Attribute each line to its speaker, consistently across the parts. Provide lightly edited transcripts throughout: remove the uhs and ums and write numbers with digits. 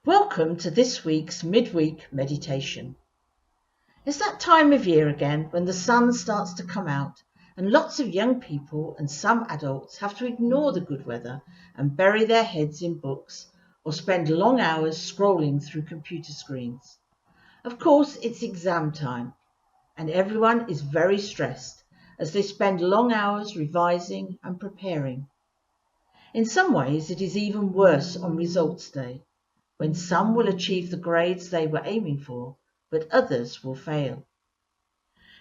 Speaker 1: Welcome to this week's Midweek Meditation. It's that time of year again when the sun starts to come out and lots of young people and some adults have to ignore the good weather and bury their heads in books or spend long hours scrolling through computer screens. Of course, it's exam time and everyone is very stressed as they spend long hours revising and preparing. In some ways, it is even worse on results day, when some will achieve the grades they were aiming for, but others will fail.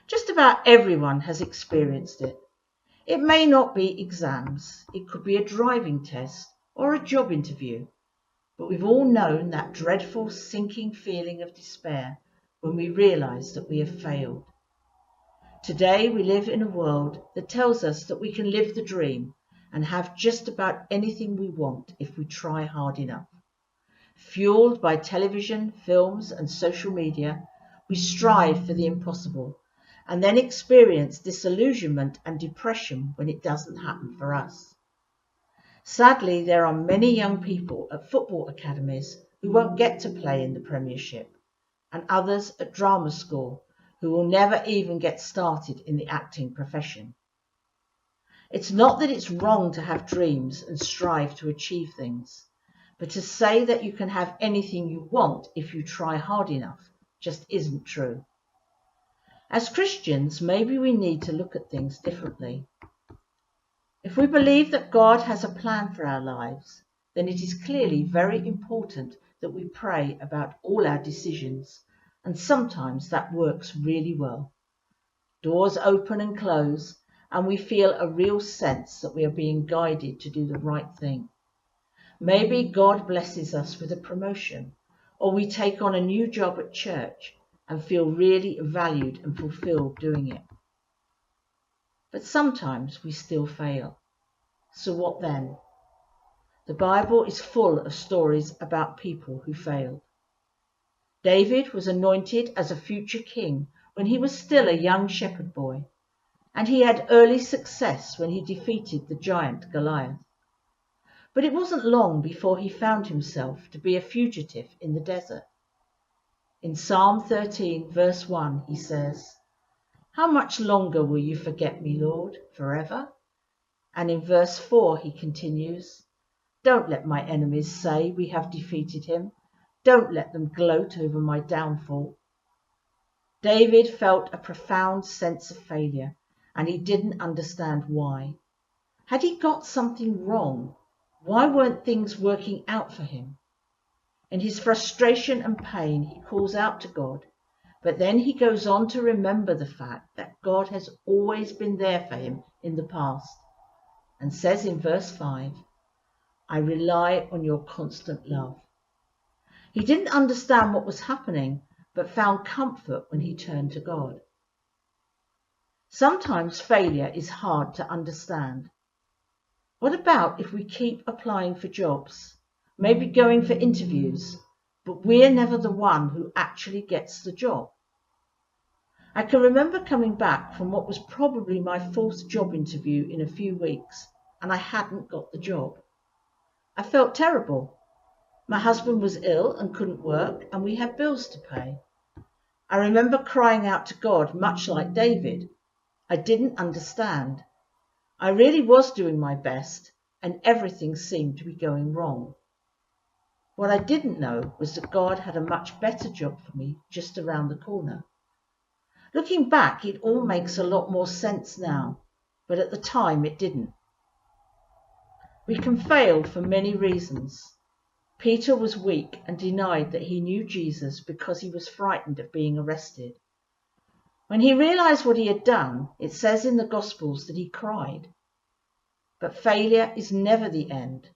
Speaker 1: Just about everyone has experienced it. It may not be exams, it could be a driving test or a job interview, but we've all known that dreadful sinking feeling of despair when we realise that we have failed. Today we live in a world that tells us that we can live the dream and have just about anything we want if we try hard enough. Fueled by television, films and social media, we strive for the impossible and then experience disillusionment and depression when it doesn't happen for us. Sadly, there are many young people at football academies who won't get to play in the Premiership, and others at drama school who will never even get started in the acting profession. It's not that it's wrong to have dreams and strive to achieve things, but to say that you can have anything you want if you try hard enough just isn't true. As Christians, maybe we need to look at things differently. If we believe that God has a plan for our lives, then it is clearly very important that we pray about all our decisions, and sometimes that works really well. Doors open and close, and we feel a real sense that we are being guided to do the right thing. Maybe God blesses us with a promotion, or we take on a new job at church and feel really valued and fulfilled doing it. But sometimes we still fail. So what then? The Bible is full of stories about people who failed. David was anointed as a future king when he was still a young shepherd boy, and he had early success when he defeated the giant Goliath. But it wasn't long before he found himself to be a fugitive in the desert. In Psalm 13, verse 1, he says, "How much longer will you forget me, Lord? Forever?" And in verse 4, he continues, "Don't let my enemies say we have defeated him. Don't let them gloat over my downfall." David felt a profound sense of failure, and he didn't understand why. Had he got something wrong? Why weren't things working out for him? In his frustration and pain, he calls out to God, but then he goes on to remember the fact that God has always been there for him in the past, and says in verse 5, "I rely on your constant love." He didn't understand what was happening, but found comfort when he turned to God. Sometimes failure is hard to understand. What about if we keep applying for jobs, maybe going for interviews, but we're never the one who actually gets the job? I can remember coming back from what was probably my fourth job interview in a few weeks, and I hadn't got the job. I felt terrible. My husband was ill and couldn't work, and we had bills to pay. I remember crying out to God, much like David. I didn't understand. I really was doing my best, and everything seemed to be going wrong. What I didn't know was that God had a much better job for me just around the corner. Looking back, it all makes a lot more sense now, but at the time it didn't. We can fail for many reasons. Peter was weak and denied that he knew Jesus because he was frightened of being arrested. When he realized what he had done, it says in the Gospels that he cried. But failure is never the end.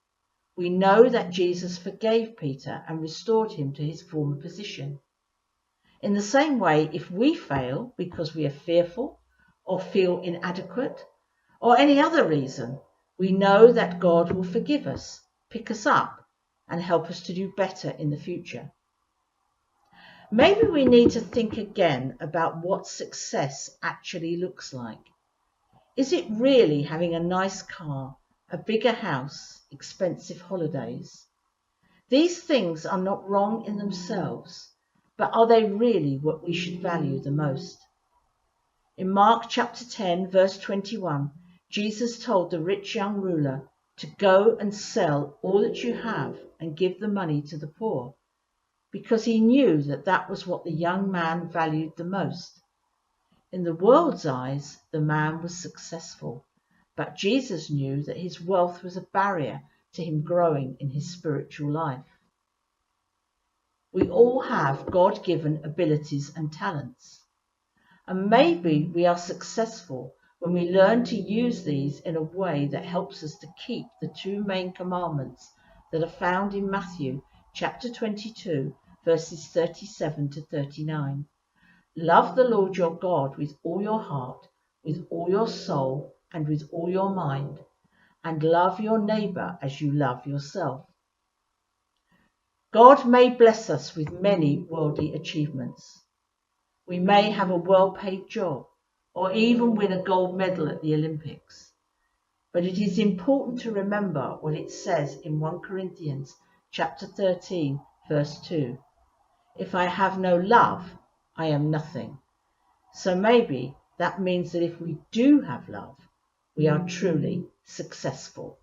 Speaker 1: We know that Jesus forgave Peter and restored him to his former position. In the same way, if we fail because we are fearful or feel inadequate or any other reason, we know that God will forgive us, pick us up, and help us to do better in the future. Maybe we need to think again about what success actually looks like. Is it really having a nice car, a bigger house, expensive holidays? These things are not wrong in themselves, but are they really what we should value the most? In Mark chapter 10, verse 21, Jesus told the rich young ruler to go and sell all that you have and give the money to the poor, because he knew that that was what the young man valued the most. In the world's eyes, the man was successful, but Jesus knew that his wealth was a barrier to him growing in his spiritual life. We all have God-given abilities and talents, and maybe we are successful when we learn to use these in a way that helps us to keep the two main commandments that are found in Matthew chapter 22, verses 37 to 39. Love the Lord your God with all your heart, with all your soul, and with all your mind, and love your neighbour as you love yourself. God may bless us with many worldly achievements. We may have a well-paid job, or even win a gold medal at the Olympics. But it is important to remember what it says in 1 Corinthians chapter 13, verse 2. If I have no love, I am nothing. So maybe that means that if we do have love, we are truly successful.